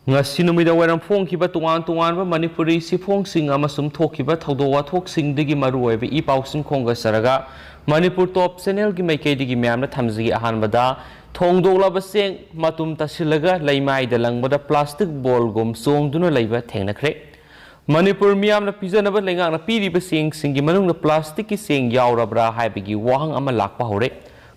ngasi numida waram phongkiba tungan Manipuri sifhongsing amasum thokiba thawdo wathoksingdagi maruoiba ipausing khonga saraga Manipur top channel gi maikeidigi myamna thamjigi ahanbada thongdoglaba seng matum tasilaga leimaida langbada plastic ball gum chongduna leiba thengnakre Manipur myamna pijanaba lengangna piriba seng singi manungna plastic ki seng yaurabra haibigi wahang ama lakpa hore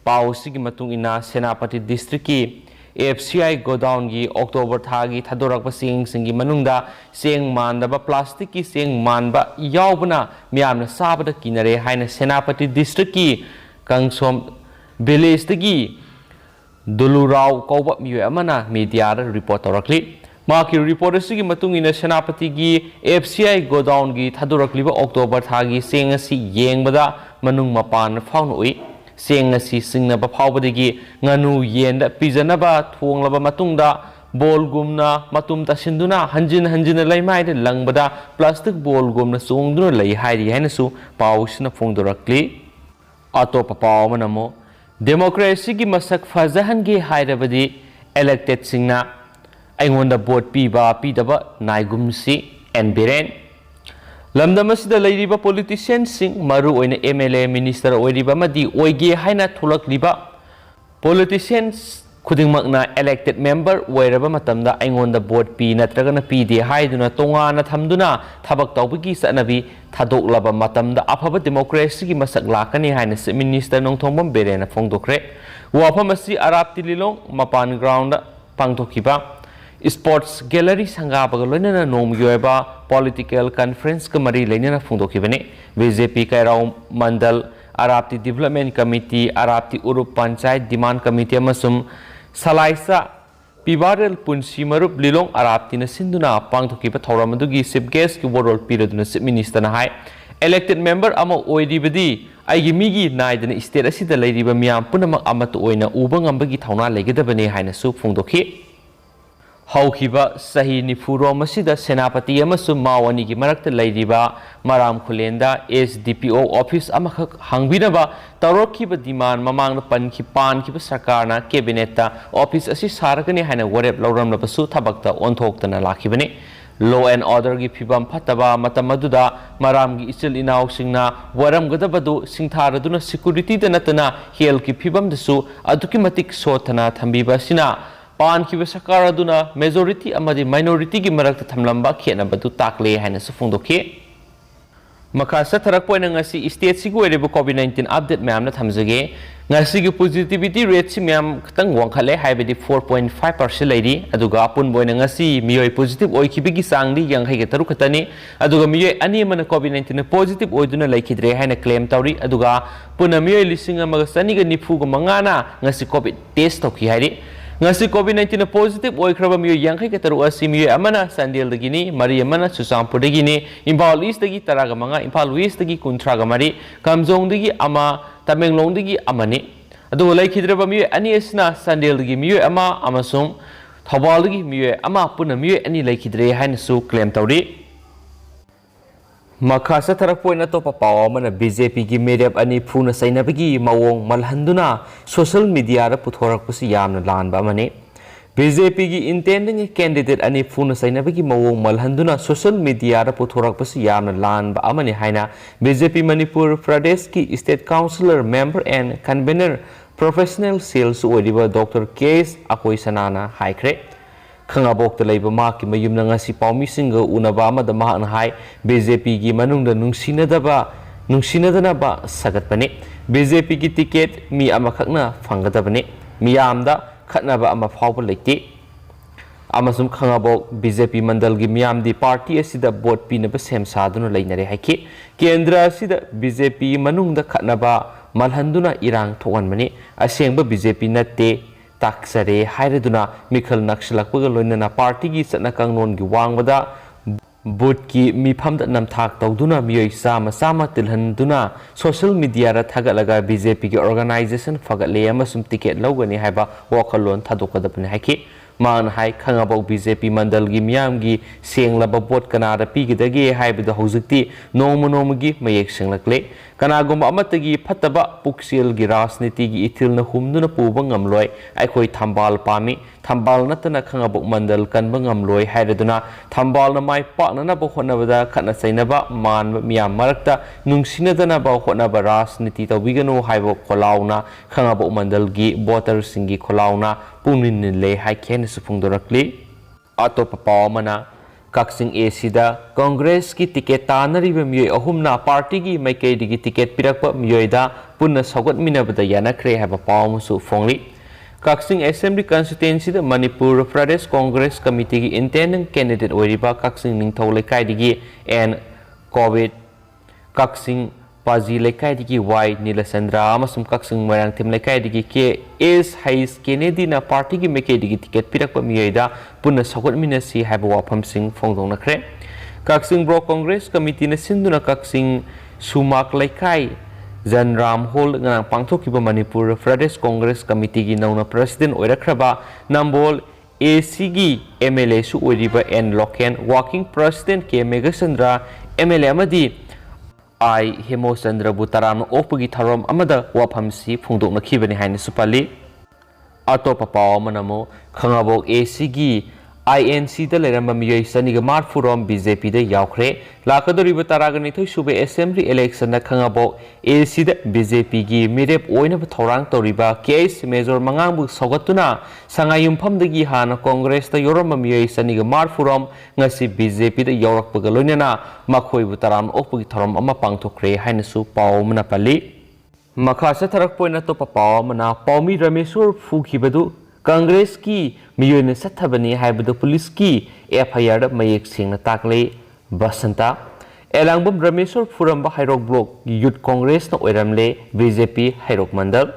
pausigi matung ina Senapati district ki FCI godown gi October thagi thadorak pasing singi manungda seng mandaba plastic ki seng manba yaubna myamna sabada kinare haina Senapati district ki Kangsom village tagi Dulurau kauba miyo amana media report torakli maki report asigi matung ina Senapati gi FCI godown gi thadorak liba October thagi seng asi yengbada manung mapan faunoi seng asi singnaba phawbadagi nganu yenda pijanaba thonglaba matungda bol gumna matum tasinduna hanjin leimaide langbada plastic bol gumna chongduna lei hairi hainasu pausina phongdorakli atopa pawmanamo democracy gi masak fajahange hairabadi elected singna aingonda vote piba pidaba naigumsi CM Biren lamdamasida leiriba politician sing maru oina MLA minister oiriba madi oige haina thulakliba politicians khudingmakna elected member oiraba matamda aingonda vote pi natragana pide haiduna tongana thamduna thabak tawbigi sanabi thadoklaba matamda afaba democracy gi masak lakani haina minister nongthombam berena phongdokre wafamasi arab tililong mapan ground pangthokiba sports gallery sangabaga loinana nomyoeba political conference kamari leinana phungdokibane BJP kairau mandal arabti development committee arabti urup panchayat demand committee amasum salaisa pibarel punsi marup lilong arabti na sinduna pangthokiba thoramadugi chief guest ki Warol piraduna chief minister na hai elected member ama oidibadi aigi migi naidana state asida leiriba miyam punamak amatu oina uba ngambagi thauna legedabane haina su phungdokhi Haukiba sahi nifuro masida Senapati amasum mawani gi marakta leiriba maram khulenda SDPO office amakak hangbinaba tarokiba demand mamangna pankiba sarkarna cabinetta office asi sarakani haina warep lauramlabasu thabakta onthoktana lakhibani law and order gi phibam phataba matamaduda maram gi ichil inaw singna waram gadabadu singtharaduna security da natana health ki phibam dasu aduki matik sothana thambiba sina pan ki sakara duna majority amadi minority gi marakta thamlamba khena badu takle haina sufungdokhe makasa tharak poina ngasi state sigu ereba COVID-19 update myamna thamjage ngasi gi positivity rate si myam khtang wangkhale haibadi 4.5% leiri aduga apun boina ngasi miyoi positive oikibigi sangdi yanghai ge taru khatani aduga miyoi ani mana COVID-19 positive oiduna laikhidre haina claim tawri aduga puna miyoi lisinga magasani ga nifu ga mangana ngasi covid test tokhi hairi ngasi COVID-19 positive oikraba miyo yankhai ka taru asi miyo amana Sandel dagini mari amana Susampur dagini Impal East dagi taraga manga Impal West dagi kuntraga mari Kamjong dagi ama Tamenglong dagi amani adu laikhidraba miyo ani asna Sandel dagi miyo ama amasung Thawal dagi miyo ama puna miyo ani laikhidre haina su claim tawri Makasa tarak poina to papawa mana BJP gi mirep ani phuna cheinabagi mawong malhanduna social media ra puthorak pusi yamna lanba mane BJP gi intending candidate ani phuna cheinabagi mawong malhanduna social media ra puthorak pusi yamna lanba amani haina BJP Manipur Pradesh ki state councillor member and convener professional sales oidiba Dr. K.S. Akoi Sanana haikre Khangabok the Leiba Maki Mayum Nangasi Paumi Single Unabama the Mahan High BJP gi manungda nungsinadaba sagatpane BJP gi ticket mi amakakna fangadabane miyamda khatnaba ama phawba leite amasum khangabok BJP mandal gi miyamdi party asida vote pinaba sem saduna leinare haike kendra asida BJP manungda khatnaba malhanduna irang thowanmani asengba BJP natte taksare hairaduna mikhal nakshilakpaga loinana party gi satna kangnon gi wangbada booth ki mifamda namthak tawduna miyoi sama tilhanduna social media ra thagalaga BJP gi organization fagatle amasum ticket lawgani haiba wakalon thadokadapne haiki man hai khangabok BJP mandal gi miyam gi senglaba vote kanada pigidagi haibada hojikti nomo gi mayek senglakle kanagum amatagi phataba puksil gi rajniti gi ithilna humduna puba ngamloi aikoi thambal pami thambal natana khangabok mandal kanba ngamloi hairaduna thambal na mai paknana ba hotnabada khatna chainaba man miyam marakta nungsinadana ba hotnaba rajniti tawbiganu haibo kholauna khangabok mandal gi voter singi kholauna pungnin le haikhen sufungdorakli atopa pawmana Kaksing Sida Congress ki ticket tanari miyoi ahumna party ki maikei digi ticket pirakpa miyoida punna sogat minabada yanakre haba pawmusu fongli Kaksing Assembly constituency da Manipur Pradesh Congress Committee ki intending candidate oiriba Kaksing Ningthau Lekai digi and COVID Kaksing Pazi Lekai digi Y Nilasandra amasum Kaksing Marang Tim Lekai digi ke is Hais Kennedy na party ki maikei digi ticket pirakpa miyoida punna sogat minasi haba wapam sing fongdong nakre Kaksing Bro Congress Committee na sinduna Kaksing Sumak Lekai Zanram Hall ngang pangthokiba Manipur Pradesh Congress Committee gi nauna president oirakraba Nambol ACG MLA su oiriba and Loken working president ke Megasandra MLA amadi I Hemosandra Butaram opagi tharom amada waphamsi phungdok nakhibani haina supali atopa paw manamo khangabok ACG INC da leramba miyoi saniga marfurom BJP da yaukre lakadoriba taragani thoi sube assembly election na khangabok AC da BJP gi mirep oina ba thorang toriba case major mangangbu sogatuna sangayum phamdagi hana congress da yoramba miyoi saniga marfurom ngasi BJP da yaurakpaga loinana makhoi bu taram okpagi thorom ama pangthokre hainasu paw manapali makha tharak poina to paw mana pawmi rameshwar fukhibadu Congress ki miyoi sathabani haibadu police ki FIR da mayek singna takle basanta elangbam rameshwar furamba hairok block youth congress na oiramle BJP hairok mandal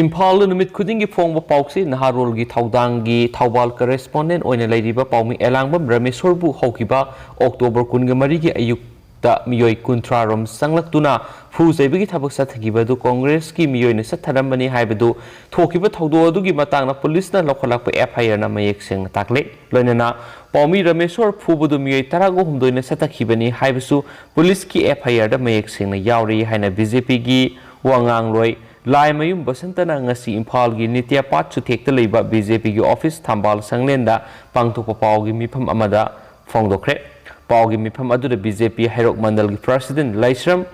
Imphal numit khudingi phongba pauksi naharol gi thaudang gi thawbal correspondent oina leiriba pawmi elangbam rameshwar bu hokiba October 13 gi ayuk da miyoi kuntrarom sanglaktuna fu jaibagi thabak sathagibadu congress ki miyoi ne satharamani haibadu thokiba thawdo adugi matangna police na lokhalakpa FIR na mayek seng takle loinana pawmi rameshwar phubudu miyoi tarago humdoina satakhibani haibasu police ki FIR da mayek seng na yauri haina BJP gi wangang loi lai mayum basantana ngasi imphal gi nitya pat chu thekta leiba BJP gi office thambal sanglenda pangthopa pawgi mifam amada phongdokre Pawgi mifam adura BJP hairok mandal gi president Laisram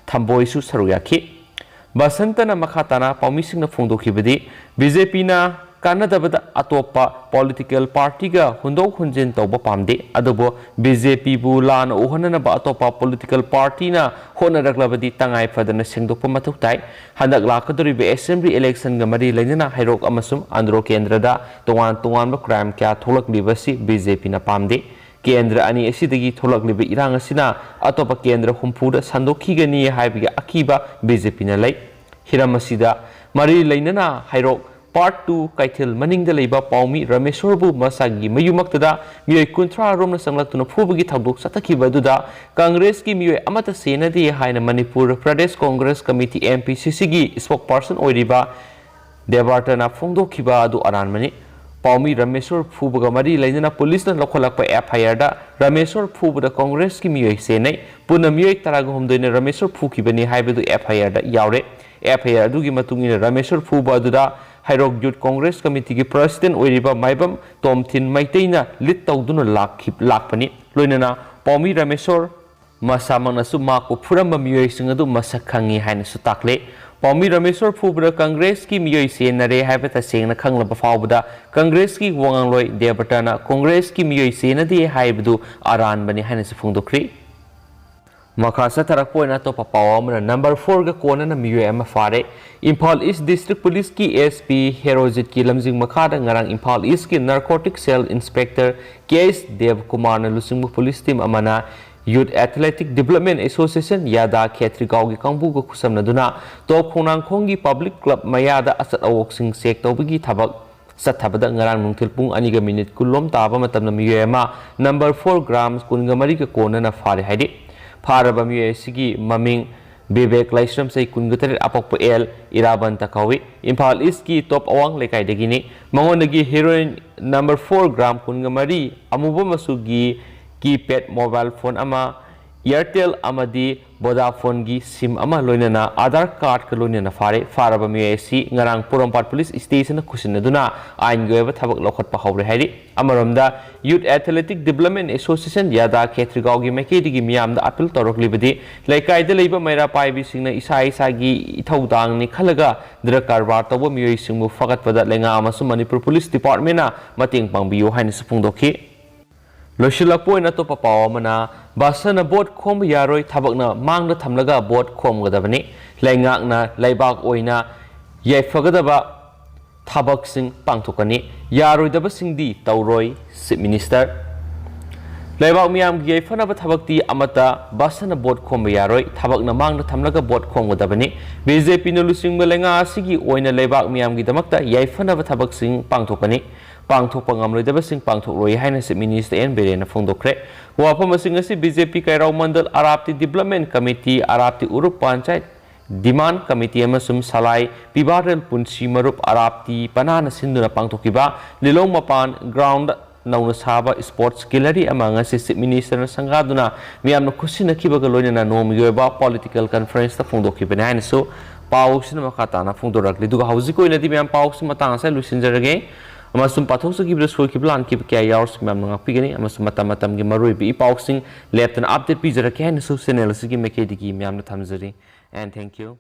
Thamboi su saruyaki basantana makhatana pawmisingna phongdokhibadi BJP na kanadabada atopa political party ga hundok hunjin tawba pamde adubo BJP bu lana uhanana ba atopa political party na honaraklabadi tangai fadana sengdokpa mathuktai handak lakadori be assembly election ga mari lainana hairok amasum andro kendra da tongan ba crime kya tholak libasi BJP na pamde Kendra ani asidagi tholak liba irang asina atopa kendra humpuda sandokhigani haibiga akiba BJP na lei hiram asida mari lainana hairok part 2 kaithil maningda leiba pawmi rameshwar bu masagi mayumaktada miyoi kunthra romna sanglaktuna phubagi thabdok satakhiba duda congress ki miyoi amata senadi haina Manipur Pradesh Congress Committee MPCC gi spokesperson oiriba Debartana phongdokhiba adu aranmani Pawmi Rameshwar Phubaga Mari Lainana Police na lokholakpa FIR da Rameshwar Phubuda Congress ki miyoi senai puna miyoi taraga humdoina Rameshwar Phukibani haibadu FIR da yaure FIR adugi matungina Rameshwar Phuba aduda Hairok Youth Congress Committee ki president oiriba maibam Tomthin Maiteina lit tawduna lakpani loinana Pawmi Rameshwar masamangna su mako phuramba miyoi singadu masakhangi haina su takle Pawmi Rameshwar Phubuda Congress ki miyoi senare haibata sengna khanglaba fawbuda Congress ki wangangloi debatana Congress ki miyoi senadi haibadu aran bani haina su phungdokri Makasa tarakpoina to papawamna number 4 ga kona na miyoi ama fare Imphal East District Police ki SP Herojit ki lamjing makhada ngarang Imphal East ki Narcotic Cell Inspector KS Dev Kumar na lusingbu police team amana Youth Athletic Development Association Yada Khetrigao gi kangbu ga khusamna duna top khonang khongi public club mayada asat awok sing sek tawbigi thabak sathabada ngarang nungthil pung 2 ga minute kulom taba matamna miyema number 4 grams kunga mari ga kona na fare haidi faraba miyoi sigi maming Bebek Laisram sai kungatar apokpo el iraban takawi Imphal East ki top awang lekai degini mangonagi heroin number 4 gram kunga mari amuba masugi keypad mobile phone ama Airtel amadi Vodafone gi SIM ama loinana Aadhaar card ka loinana faraba miyoy asi ngarang Porompat Police Station na khusinaduna ain goeba thabak lokhat pa hawre hairi amaromda Youth Athletic Development Association yada Khetrigao gi maikei digi miyam da appeal torok libadi laikai da leiba maira pai bi singna isa gi ithaudang ni khalaga dra karbar tawo miyoy singmu fagat pada lenga amasu Manipur Police Department na mating pangbiyo haini supungdokhi Loshilakpo na to papaw mana basa na boat khom yaroi thabak na mang na thamlaga boat khom gadabani laingak na laibak oina yaifagadaba thabak sing pangthokani yaroi daba singdi tauroi Chief Minister laibak miyam gi yaifanaba thabakti amata basa na boat khom yaroi thabak na mang na thamlaga boat khom gadabani BJP na lusing malenga asigi oina laibak miyam gi damakta yaifanaba thabak sing pangthokani Pangthok pangamloi daba sing pangthok roi haina CM CM Biren phongdokre wapam asing asi BJP Kairau Mandal Arapti Development Committee Arapti Urup Panchayat Demand Committee amasum Salai Pibarel Punsi Marup Arapti Panana Sinduna pangthokiba Lilong Mapan Ground Nauna Saba Sports Gallery among us Chief Minister Sangaduna miyamna khusina kibaga loinana nom yoba political conference ta phongdoki benai so pawsina makatana phongdorakli duga hauji koina di miyam pawsi matang sa lusinjarage amasum pathok sa gibra soi kiblan kib kya yars miyam ngapigani amasum matam gi maroi bi pawsing leptan update pi jara kya so channel sigi mekedi gi miyam na thamjari and thank you